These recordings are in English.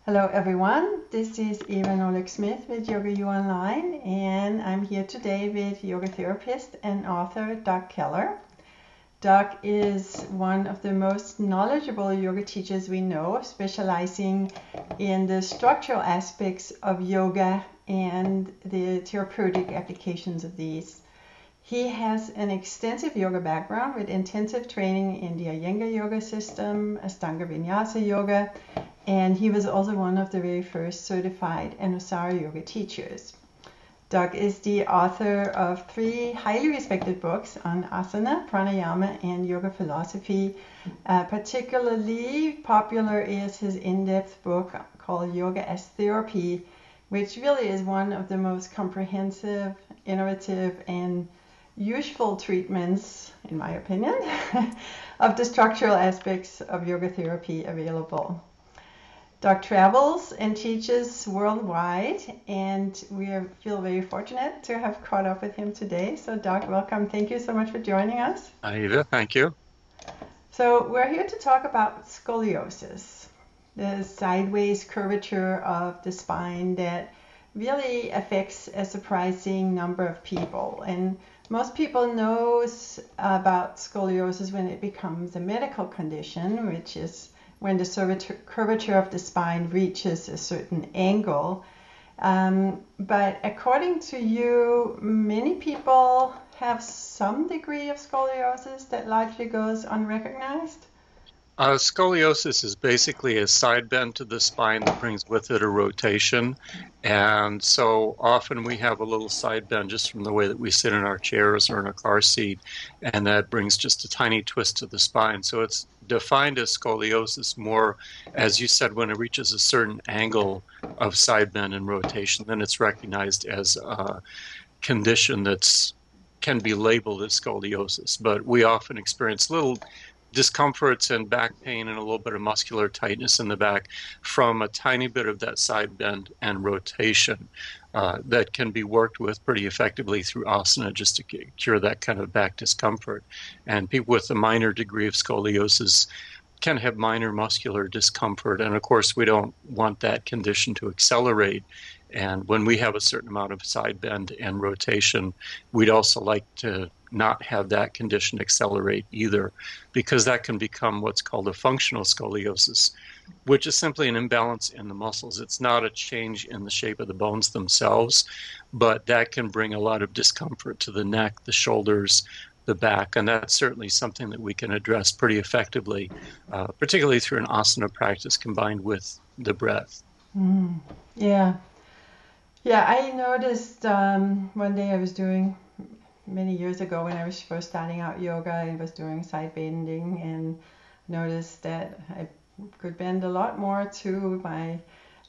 Hello everyone, this is Eva Nolik-Smith with Yoga U Online, and I'm here today with yoga therapist and author Doug Keller. Doug is one of the most knowledgeable yoga teachers we know, specializing in the structural aspects of yoga and the therapeutic applications of these. He has an extensive yoga background with intensive training in the Iyengar yoga system, Ashtanga Vinyasa yoga, and he was also one of the very first certified Anusara yoga teachers. Doug is the author of 3 highly respected books on asana, pranayama, and yoga philosophy. Particularly popular is his in-depth book called Yoga as Therapy, which really is one of the most comprehensive, innovative, and useful treatments, in my opinion, of the structural aspects of yoga therapy available. Doug travels and teaches worldwide, and we feel very fortunate to have caught up with him today. So Doug, welcome. Thank you so much for joining us. Hi, Eva. Thank you. So we're here to talk about scoliosis, the sideways curvature of the spine that really affects a surprising number of people. And most people knows about scoliosis when it becomes a medical condition, which is when the curvature of the spine reaches a certain angle. But according to you, many people have some degree of scoliosis that largely goes unrecognized? Scoliosis is basically a side bend to the spine that brings with it a rotation. And so often we have a little side bend just from the way that we sit in our chairs or in a car seat, and that brings just a tiny twist to the spine. So it's defined as scoliosis more, as you said, when it reaches a certain angle of side bend and rotation, then it's recognized as a condition that's can be labeled as scoliosis. But we often experience little discomforts and back pain and a little bit of muscular tightness in the back from a tiny bit of that side bend and rotation that can be worked with pretty effectively through asana just to cure that kind of back discomfort. And people with a minor degree of scoliosis can have minor muscular discomfort. And of course, we don't want that condition to accelerate. And when we have a certain amount of side bend and rotation, we'd also like to not have that condition accelerate either, because that can become what's called a functional scoliosis, which is simply an imbalance in the muscles. It's not a change in the shape of the bones themselves, but that can bring a lot of discomfort to the neck, the shoulders, the back, and that's certainly something that we can address pretty effectively, particularly through an asana practice combined with the breath. Yeah. Yeah, I noticed one day I was doing, many years ago when I was first starting out yoga, I was doing side bending and noticed that I could bend a lot more to my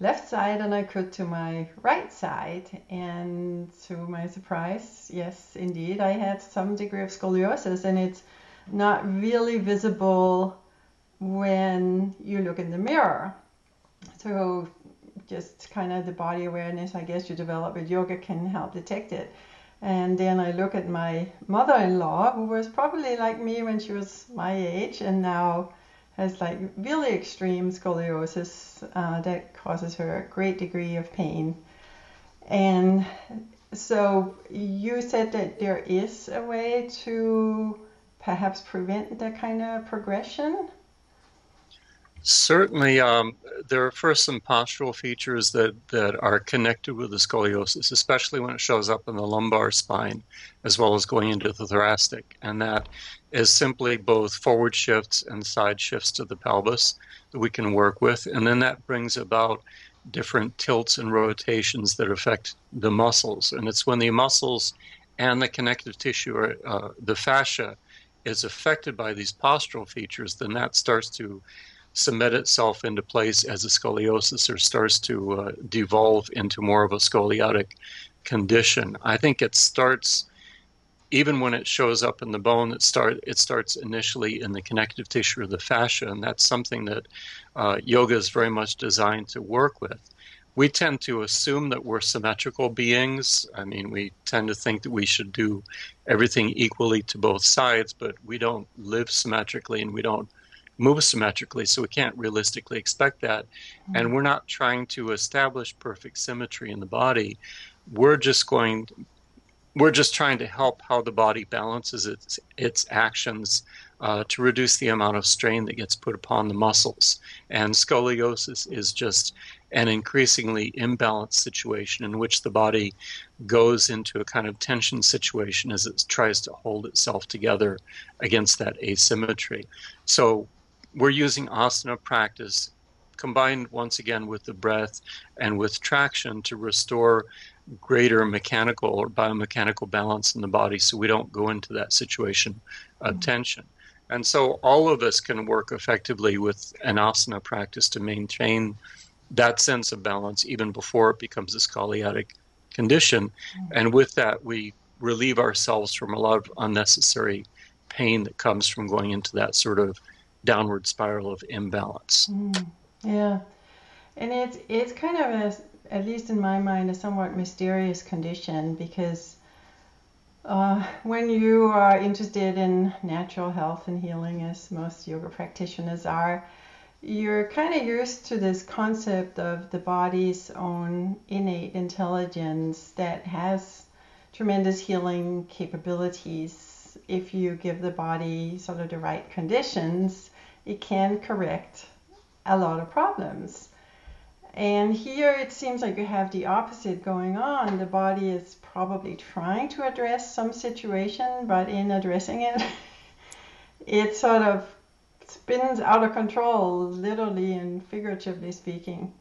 left side than I could to my right side. And to my surprise, yes, indeed, I had some degree of scoliosis, and it's not really visible when you look in the mirror. So just kind of the body awareness, I guess, you develop with yoga can help detect it. And then I look at my mother-in-law, who was probably like me when she was my age, and now has like really extreme scoliosis that causes her a great degree of pain. And so you said that there is a way to perhaps prevent that kind of progression? Certainly, there are first some postural features that are connected with the scoliosis, especially when it shows up in the lumbar spine, as well as going into the thoracic. And that is simply both forward shifts and side shifts to the pelvis that we can work with. And then that brings about different tilts and rotations that affect the muscles. And it's when the muscles and the connective tissue, the fascia, is affected by these postural features, then that starts to cement itself into place as a scoliosis, or starts to devolve into more of a scoliotic condition. I think it starts, even when it shows up in the bone, it starts initially in the connective tissue of the fascia, and that's something that yoga is very much designed to work with. We tend to assume that we're symmetrical beings. I mean, we tend to think that we should do everything equally to both sides, but we don't live symmetrically, and we don't move symmetrically, so we can't realistically expect that. And we're not trying to establish perfect symmetry in the body. We're just trying to help how the body balances its actions to reduce the amount of strain that gets put upon the muscles. And scoliosis is just an increasingly imbalanced situation in which the body goes into a kind of tension situation as it tries to hold itself together against that asymmetry. So we're using asana practice combined once again with the breath and with traction to restore greater mechanical or biomechanical balance in the body so we don't go into that situation of tension. And so all of us can work effectively with an asana practice to maintain that sense of balance even before it becomes a scoliotic condition. And with that, we relieve ourselves from a lot of unnecessary pain that comes from going into that sort of downward spiral of imbalance. Yeah, and it's kind of at least in my mind, a somewhat mysterious condition because when you are interested in natural health and healing, as most yoga practitioners are, you're kind of used to this concept of the body's own innate intelligence that has tremendous healing capabilities. If you give the body sort of the right conditions, it can correct a lot of problems. And here it seems like you have the opposite going on. The body is probably trying to address some situation, but in addressing it, it sort of spins out of control, literally and figuratively speaking.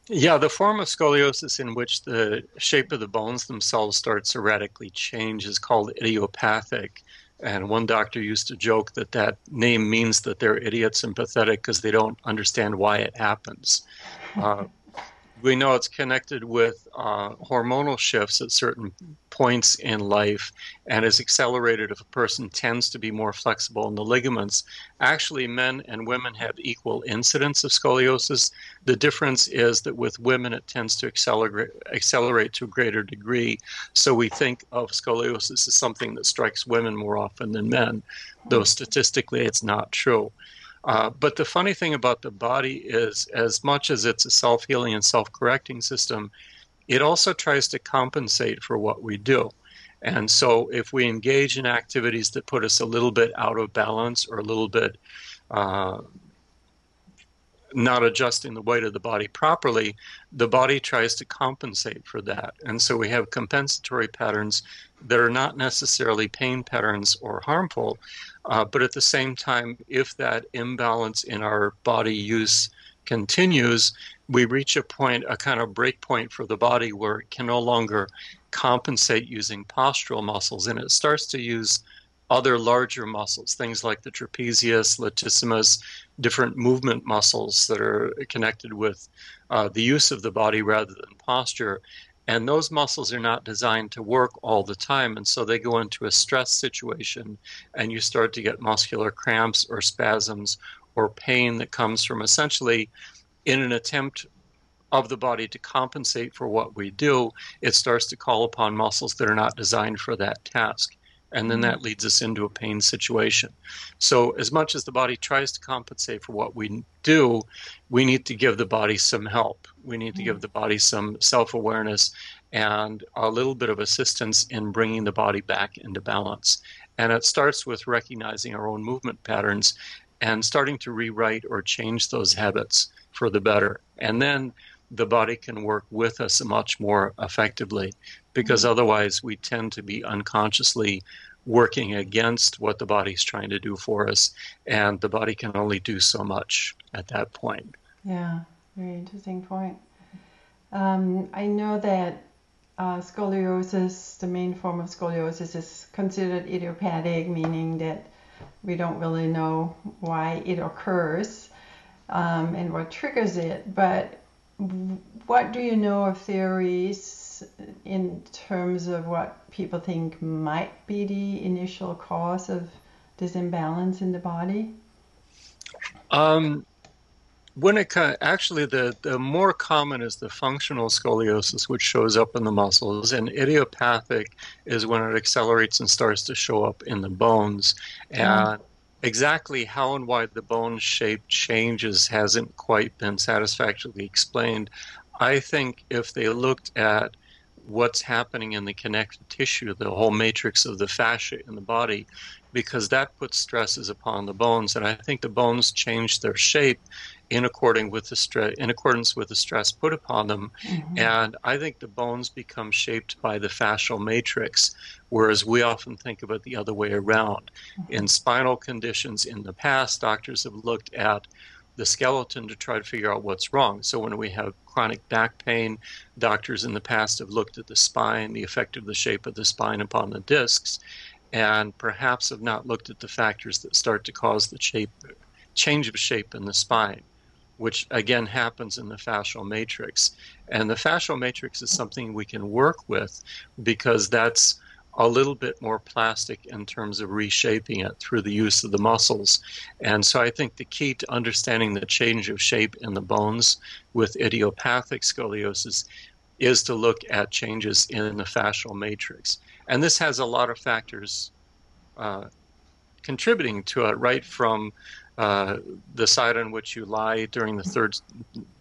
Yeah, the form of scoliosis in which the shape of the bones themselves starts to radically change is called idiopathic. And one doctor used to joke that that name means that they're idiots and pathetic because they don't understand why it happens. We know it's connected with hormonal shifts at certain points in life and is accelerated if a person tends to be more flexible in the ligaments. Actually, men and women have equal incidence of scoliosis. The difference is that with women, it tends to accelerate to a greater degree. So we think of scoliosis as something that strikes women more often than men, though statistically it's not true. But the funny thing about the body is, as much as it's a self-healing and self-correcting system, it also tries to compensate for what we do. And so if we engage in activities that put us a little bit out of balance or a little bit not adjusting the weight of the body properly, the body tries to compensate for that. And so we have compensatory patterns that are not necessarily pain patterns or harmful, but at the same time, if that imbalance in our body use continues, we reach a point, a kind of break point for the body where it can no longer compensate using postural muscles, and it starts to use other larger muscles, things like the trapezius, latissimus, different movement muscles that are connected with the use of the body rather than posture. And those muscles are not designed to work all the time. And so they go into a stress situation and you start to get muscular cramps or spasms or pain that comes from essentially in an attempt of the body to compensate for what we do, it starts to call upon muscles that are not designed for that task. And then that leads us into a pain situation. So as much as the body tries to compensate for what we do, we need to give the body some help. We need to give the body some self-awareness and a little bit of assistance in bringing the body back into balance. And it starts with recognizing our own movement patterns and starting to rewrite or change those habits for the better. And then the body can work with us much more effectively, because otherwise we tend to be unconsciously working against what the body's trying to do for us, and the body can only do so much at that point. Yeah, very interesting point. I know that scoliosis, the main form of scoliosis, is considered idiopathic, meaning that we don't really know why it occurs and what triggers it. But what do you know of theories in terms of what people think might be the initial cause of this imbalance in the body? When it actually the more common is the functional scoliosis, which shows up in the muscles, and idiopathic is when it accelerates and starts to show up in the bones. And exactly how and why the bone shape changes hasn't quite been satisfactorily explained. I think if they looked at what's happening in the connective tissue, the whole matrix of the fascia in the body, because that puts stresses upon the bones, and I think the bones change their shape in accordance with the stress put upon them. Mm-hmm. And I think the bones become shaped by the fascial matrix, whereas we often think of it the other way around. In spinal conditions in the past, doctors have looked at the skeleton to try to figure out what's wrong. So when we have chronic back pain, doctors in the past have looked at the spine, the effect of the shape of the spine upon the discs, and perhaps have not looked at the factors that start to cause the change of shape in the spine, which again happens in the fascial matrix. And the fascial matrix is something we can work with because that's a little bit more plastic in terms of reshaping it through the use of the muscles. And so I think the key to understanding the change of shape in the bones with idiopathic scoliosis is to look at changes in the fascial matrix. And this has a lot of factors contributing to it, right from the side on which you lie during the third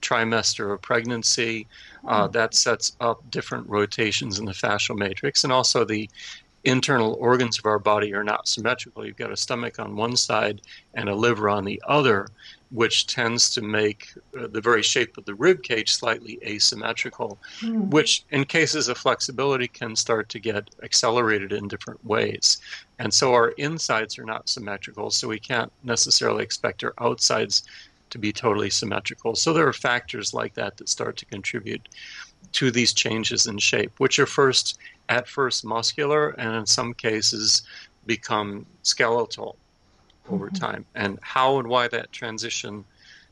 trimester of pregnancy. That sets up different rotations in the fascial matrix, and also the internal organs of our body are not symmetrical. You've got a stomach on one side and a liver on the other, which tends to make the very shape of the rib cage slightly asymmetrical, which in cases of flexibility can start to get accelerated in different ways. And so our insides are not symmetrical, so we can't necessarily expect our outsides to be totally symmetrical. So there are factors like that that start to contribute to these changes in shape, which are at first muscular and in some cases become skeletal over time. And how and why that transition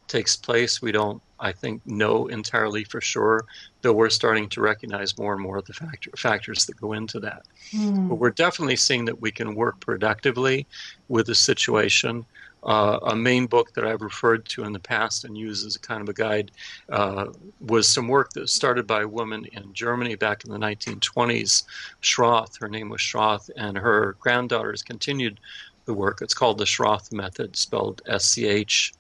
takes place, we don't, I think, know entirely for sure, though we're starting to recognize more and more of the factors that go into that. But we're definitely seeing that we can work productively with the situation. A main book that I've referred to in the past and used as a kind of a guide was some work that was started by a woman in Germany back in the 1920s, Schroth. Her name was Schroth, and her granddaughters continued the work. It's called the Schroth method, spelled Schroth,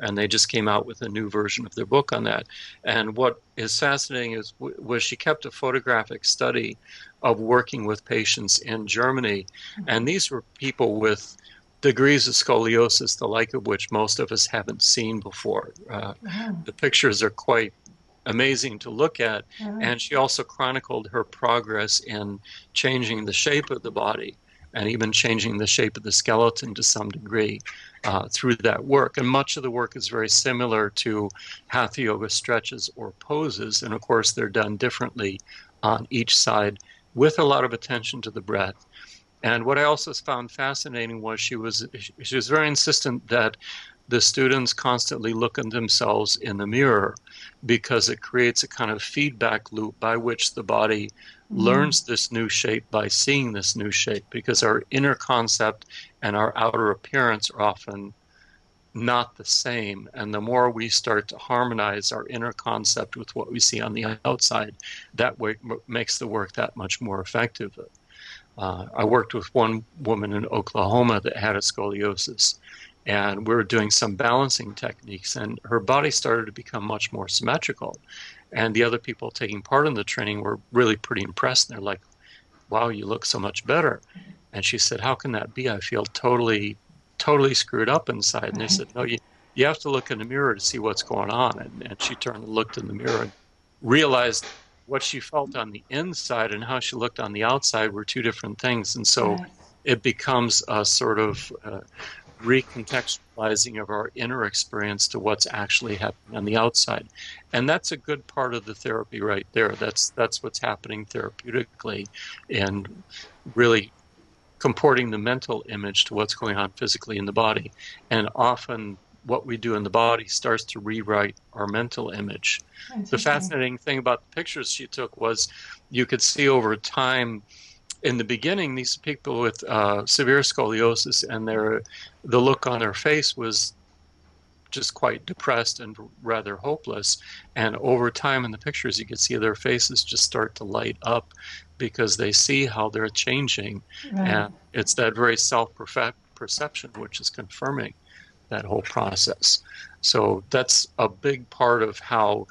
and they just came out with a new version of their book on that. And what is fascinating was she kept a photographic study of working with patients in Germany, and these were people with degrees of scoliosis, the like of which most of us haven't seen before. The pictures are quite amazing to look at, and she also chronicled her progress in changing the shape of the body and even changing the shape of the skeleton to some degree through that work. And much of the work is very similar to hatha yoga stretches or poses, and of course they're done differently on each side with a lot of attention to the breath. And what I also found fascinating was she was very insistent that the students constantly look at themselves in the mirror because it creates a kind of feedback loop by which the body learns this new shape by seeing this new shape, because our inner concept and our outer appearance are often not the same. And the more we start to harmonize our inner concept with what we see on the outside, that way makes the work that much more effective. I worked with one woman in Oklahoma that had a scoliosis, and we were doing some balancing techniques, and her body started to become much more symmetrical. And the other people taking part in the training were really pretty impressed. And they're like, wow, you look so much better. And she said, how can that be? I feel totally screwed up inside. And they said, no, you have to look in the mirror to see what's going on. And she turned and looked in the mirror and realized what she felt on the inside and how she looked on the outside were two different things. And so it becomes a sort of recontextualizing of our inner experience to what's actually happening on the outside. And that's a good part of the therapy right there. That's what's happening therapeutically, and really comporting the mental image to what's going on physically in the body. And often what we do in the body starts to rewrite our mental image. The fascinating thing about the pictures she took was you could see over time, in the beginning, these people with severe scoliosis, and the look on their face was just quite depressed and rather hopeless. And over time in the pictures, you could see their faces just start to light up because they see how they're changing. And it's that very perception, which is confirming that whole process. So that's a big part of how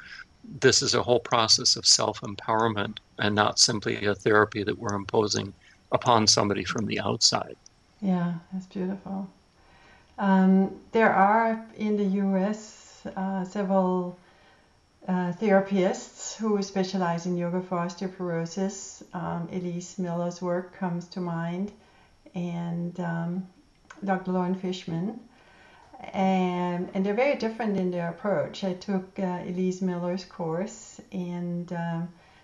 this is a whole process of self-empowerment and not simply a therapy that we're imposing upon somebody from the outside. Yeah, that's beautiful. There are in the US several therapists who specialize in yoga for osteoporosis. Elise Miller's work comes to mind, and Dr. Lauren Fishman. And they're very different in their approach. I took Elise Miller's course, and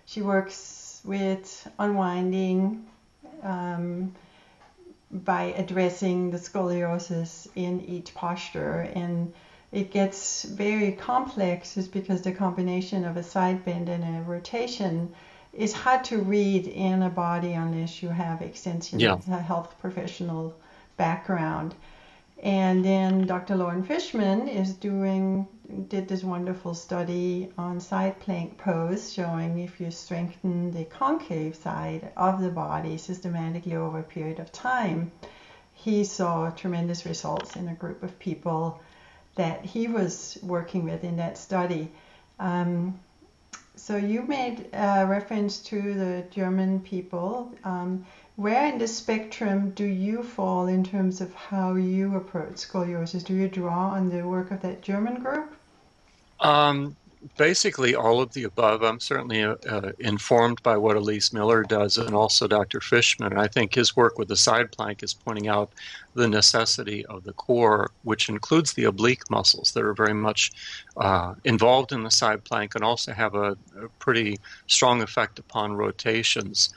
she works with unwinding by addressing the scoliosis in each posture. And it gets very complex just because the combination of a side bend and a rotation is hard to read in a body unless you have extensive health professional background. And then Dr. Lauren Fishman did this wonderful study on side plank pose, showing if you strengthen the concave side of the body systematically over a period of time, he saw tremendous results in a group of people that he was working with in that study. So you made reference to the German people. Where in the spectrum do you fall in terms of how you approach scoliosis? Do you draw on the work of that German group? Basically all of the above. I'm certainly informed by what Elise Miller does, and also Dr. Fishman. I think his work with the side plank is pointing out the necessity of the core, which includes the oblique muscles that are very much involved in the side plank and also have a pretty strong effect upon rotations.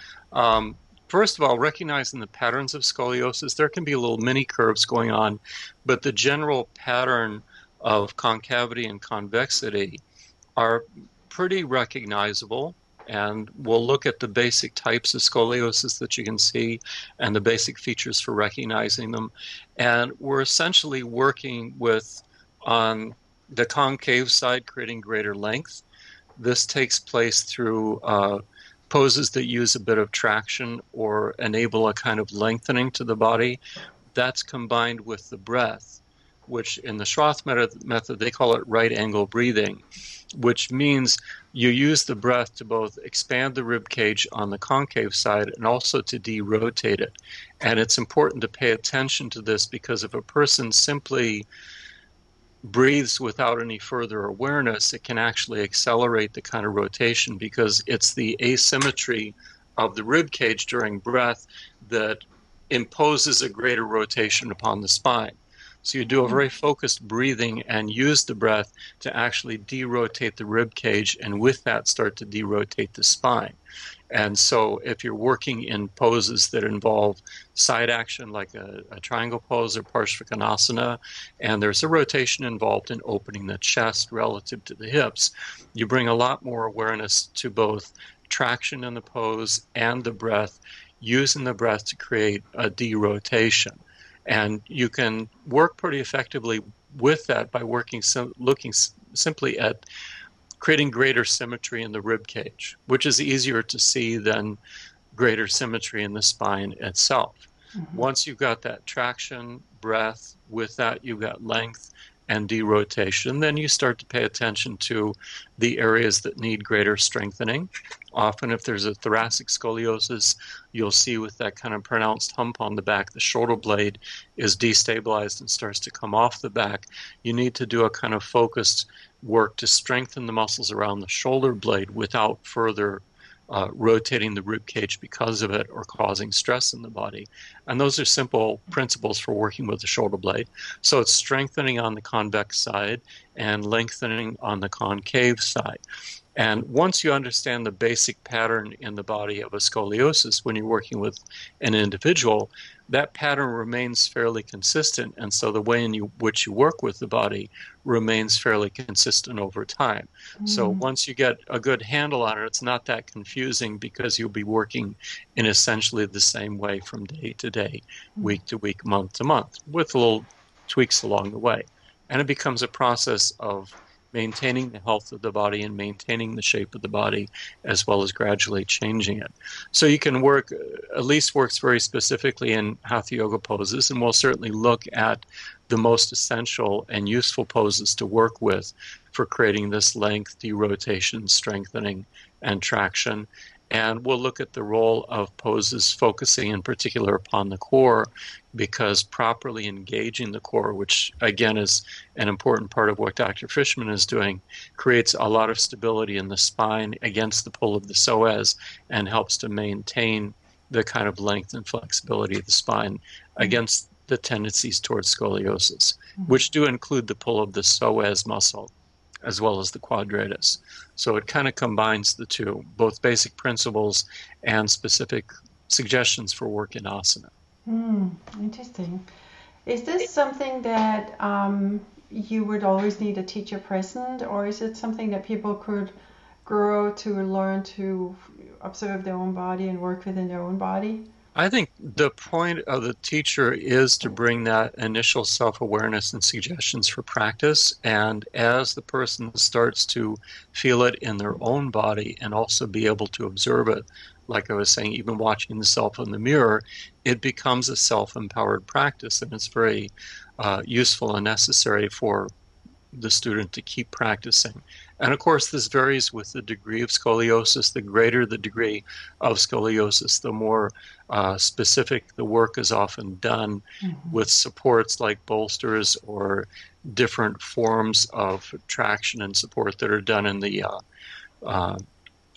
First of all, recognizing the patterns of scoliosis, there can be little mini curves going on, but the general pattern of concavity and convexity are pretty recognizable, and we'll look at the basic types of scoliosis that you can see and the basic features for recognizing them. And we're essentially working with, on the concave side, creating greater length. This takes place through poses that use a bit of traction or enable a kind of lengthening to the body. That's combined with the breath, which in the Schroth method, they call it right angle breathing, which means you use the breath to both expand the rib cage on the concave side and also to derotate it. And it's important to pay attention to this, because if a person simply breathes without any further awareness, it can actually accelerate the kind of rotation, because it's the asymmetry of the rib cage during breath that imposes a greater rotation upon the spine. So you do a very focused breathing and use the breath to actually derotate the rib cage, and with that start to derotate the spine. And so if you're working in poses that involve side action, like a triangle pose or Parsvakonasana, and there's a rotation involved in opening the chest relative to the hips, you bring a lot more awareness to both traction in the pose and the breath, using the breath to create a derotation. And you can work pretty effectively with that by looking simply at creating greater symmetry in the rib cage, which is easier to see than greater symmetry in the spine itself. Mm-hmm. Once you've got that traction, breath, with that you've got length and derotation, then you start to pay attention to the areas that need greater strengthening. Often if there's a thoracic scoliosis, you'll see with that kind of pronounced hump on the back, the shoulder blade is destabilized and starts to come off the back. You need to do a kind of focused work to strengthen the muscles around the shoulder blade without further rotating the rib cage because of it or causing stress in the body. And those are simple principles for working with the shoulder blade. So it's strengthening on the convex side and lengthening on the concave side. And once you understand the basic pattern in the body of a scoliosis when you're working with an individual, that pattern remains fairly consistent. And so the way in which you work with the body remains fairly consistent over time. So once you get a good handle on it, it's not that confusing, because you'll be working in essentially the same way from day to day, week to week, month to month, with little tweaks along the way. And it becomes a process of maintaining the health of the body and maintaining the shape of the body, as well as gradually changing it. So you can work, Elise works very specifically in Hatha Yoga poses, and we'll certainly look at the most essential and useful poses to work with for creating this length, derotation, strengthening, and traction. And we'll look at the role of poses focusing in particular upon the core, because properly engaging the core, which again is an important part of what Dr. Fishman is doing, creates a lot of stability in the spine against the pull of the psoas and helps to maintain the kind of length and flexibility of the spine against the tendencies towards scoliosis, which do include the pull of the psoas muscle as well as the quadratus. So it kind of combines the two, both basic principles and specific suggestions for work in asana. Interesting. Is this something that you would always need a teacher present, or is it something that people could grow to learn to observe their own body and work within their own body? I think the point of the teacher is to bring that initial self-awareness and suggestions for practice. And as the person starts to feel it in their own body and also be able to observe it, like I was saying, even watching themselves in the mirror, it becomes a self-empowered practice. And it's very useful and necessary for the student to keep practicing. And of course, this varies with the degree of scoliosis. The greater the degree of scoliosis, the more specific the work is often done with supports like bolsters or different forms of traction and support that are done in the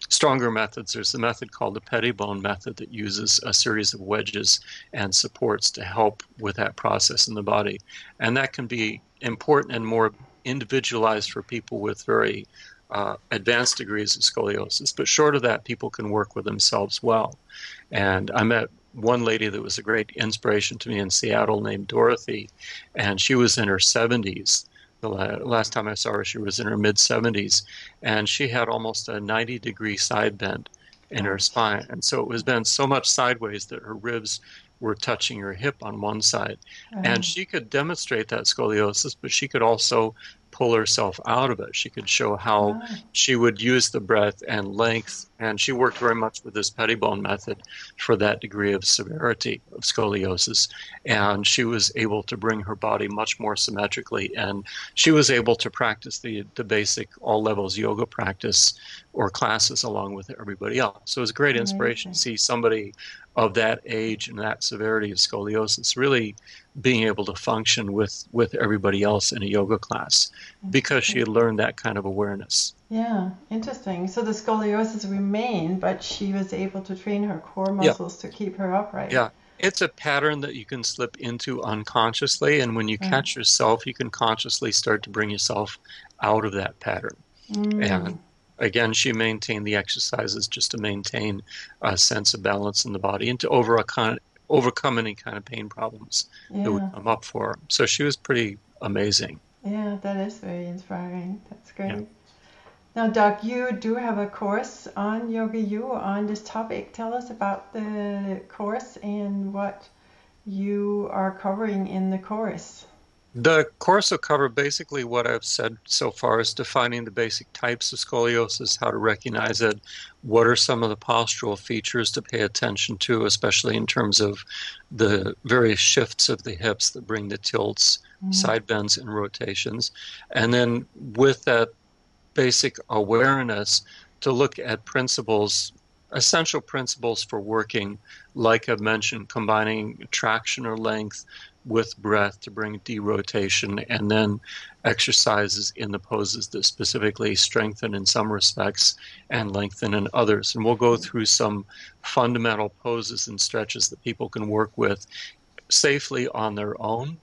stronger methods. There's the method called the pettibone method that uses a series of wedges and supports to help with that process in the body. And that can be important and more individualized for people with very advanced degrees of scoliosis. But short of that, people can work with themselves well. And I met one lady that was a great inspiration to me in Seattle named Dorothy, and she was in her 70s. The last time I saw her, she was in her mid-70s, and she had almost a 90-degree side bend in her spine. And so it was bent so much sideways that her ribs were touching her hip on one side. And she could demonstrate that scoliosis, but she could also pull herself out of it. She could show how she would use the breadth and length, and she worked very much with this pettibone method for that degree of severity of scoliosis. And she was able to bring her body much more symmetrically, and she was able to practice the basic all levels yoga practice or classes along with everybody else. So it was a great inspiration to see somebody of that age and that severity of scoliosis really being able to function with everybody else in a yoga class because she had learned that kind of awareness. Yeah, interesting. So the scoliosis remained, but she was able to train her core muscles to keep her upright. Yeah, it's a pattern that you can slip into unconsciously, and when you catch yourself, you can consciously start to bring yourself out of that pattern. And again, she maintained the exercises just to maintain a sense of balance in the body and to overcome any kind of pain problems that would come up for her. So she was pretty amazing. Yeah, that is very inspiring. That's great. Yeah. Now, Doug, you do have a course on Yoga U on this topic. Tell us about the course and what you are covering in the course. The course will cover basically what I've said so far, is defining the basic types of scoliosis, how to recognize it, what are some of the postural features to pay attention to, especially in terms of the various shifts of the hips that bring the tilts, side bends, and rotations. And then with that basic awareness, to look at principles, essential principles for working, like I've mentioned, combining traction or length with breath to bring derotation, and then exercises in the poses that specifically strengthen in some respects and lengthen in others. And we'll go through some fundamental poses and stretches that people can work with safely on their own,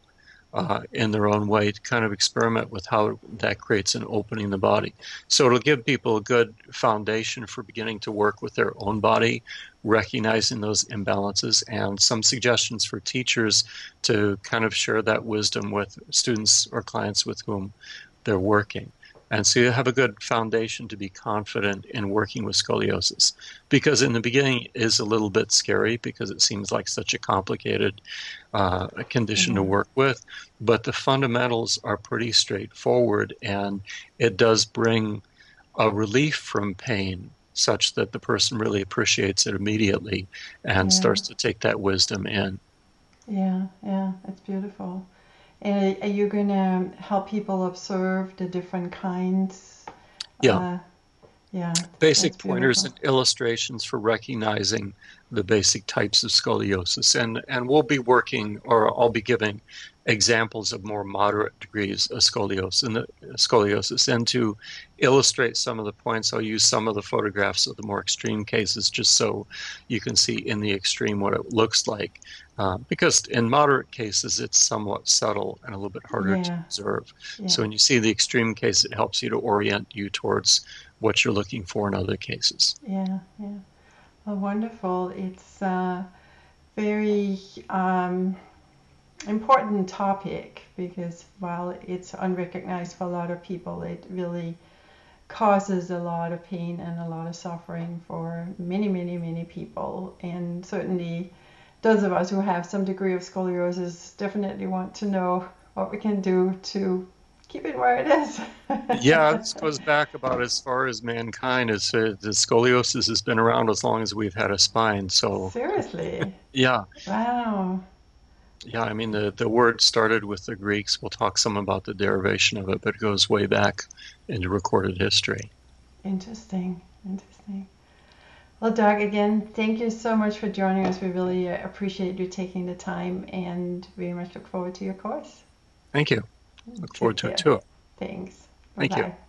in their own way, to kind of experiment with how that creates an opening in the body. So it'll give people a good foundation for beginning to work with their own body, recognizing those imbalances, and some suggestions for teachers to kind of share that wisdom with students or clients with whom they're working. And so you have a good foundation to be confident in working with scoliosis. Because in the beginning it is a little bit scary because it seems like such a complicated condition to Yeah. work with. But the fundamentals are pretty straightforward, and it does bring a relief from pain such that the person really appreciates it immediately and Yeah. starts to take that wisdom in. Yeah. Yeah. That's beautiful. And are you going to help people observe the different kinds? Yeah, Uh, yeah, that's basic pointers beautiful. and illustrations for recognizing the basic types of scoliosis. And we'll be working, or I'll be giving examples of more moderate degrees of scoliosis. And to illustrate some of the points, I'll use some of the photographs of the more extreme cases just so you can see in the extreme what it looks like. Because in moderate cases, it's somewhat subtle and a little bit harder to Yeah. observe. Yeah. So when you see the extreme case, it helps you to orient you towards what you're looking for in other cases. Yeah. Yeah. Well, wonderful. It's a very important topic because while it's unrecognized for a lot of people, it really causes a lot of pain and a lot of suffering for many, many, many people. And certainly those of us who have some degree of scoliosis definitely want to know what we can do to keep it where it is. Yeah, this goes back about as far as mankind is. The scoliosis has been around as long as we've had a spine. So, Seriously. yeah, Wow. yeah. I mean, the word started with the Greeks. We'll talk some about the derivation of it, but it goes way back into recorded history. Interesting. Interesting. Well, Doug, again, thank you so much for joining us. We really appreciate you taking the time and very much look forward to your course. Thank you. Look Take forward to it care. too. Thanks. Bye Thank you. bye.